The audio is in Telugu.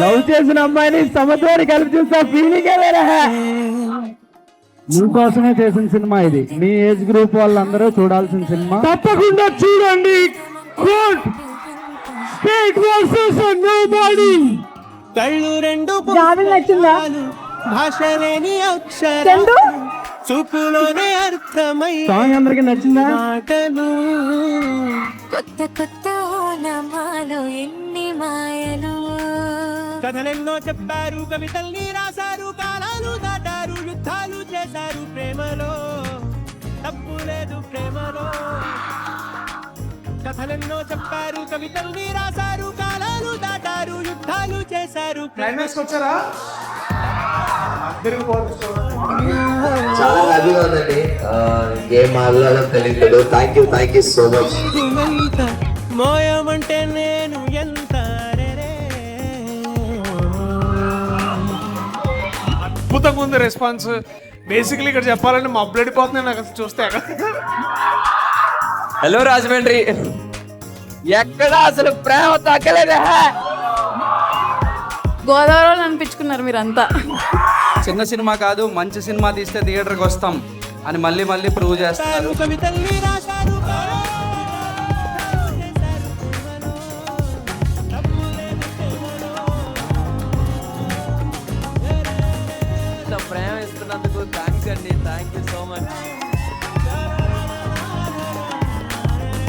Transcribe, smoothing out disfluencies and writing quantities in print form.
లవ్ చేసిన అమ్మాయిని సమతోని కలిపి చూస్తా ఫీలింగ్ వేరే. నీకోసమే చేసిన సినిమా ఇది. మీ ఏజ్ గ్రూప్ వాళ్ళందరూ చూడాల్సిన సినిమా, తప్పకుండా చూడండి. కళ్ళు రెండు నచ్చిందా? భాష లేని అక్షరం చూపులోనే అర్థమై సాంగ్ అందరికి నచ్చిందా? మాటలు కొత్త కొత్త ఓనమాలు ఎన్ని మాయలు కథలెన్నో చెప్పారు, కవితల్ని రాశారు, కాలాలు దాటారు, యుద్ధాలు చేశారు, ప్రేమలో తప్పు లేదు ప్రేమలో. కథలెన్నో చెప్పారు, కవితల్ని రాశారు, కాలాలు దాటారు, యుద్ధాలు చేశారు. క్లైమాక్స్ వచ్చారా? చాలా హ్యాపీగా ఉందండి. ఏం మాట్లాడాలో తెలియదు. Thank you so much. మోయమంటే నేను ఎంత అద్భుతంగా ఉంది రెస్పాన్స్. బేసిక్లీ ఇక్కడ చెప్పాలంటే మా బ్లడ్ పోతుంది నాకు అసలు చూస్తే. హలో రాజమండ్రి, ఎక్కడ అసలు ప్రేమ తగ్గలేదా? గోదావరిలో అనిపించుకున్నారు మీరంతా. చిన్న సినిమా కాదు, మంచి సినిమా తీస్తే థియేటర్కి వస్తాం అని మళ్ళీ మళ్ళీ ప్రూవ్ చేస్తున్నారు. కవితల్ని రాశారు, ప్రేమ ఇస్తున్నందుకు థ్యాంక్స్ అండి. Thank you so much.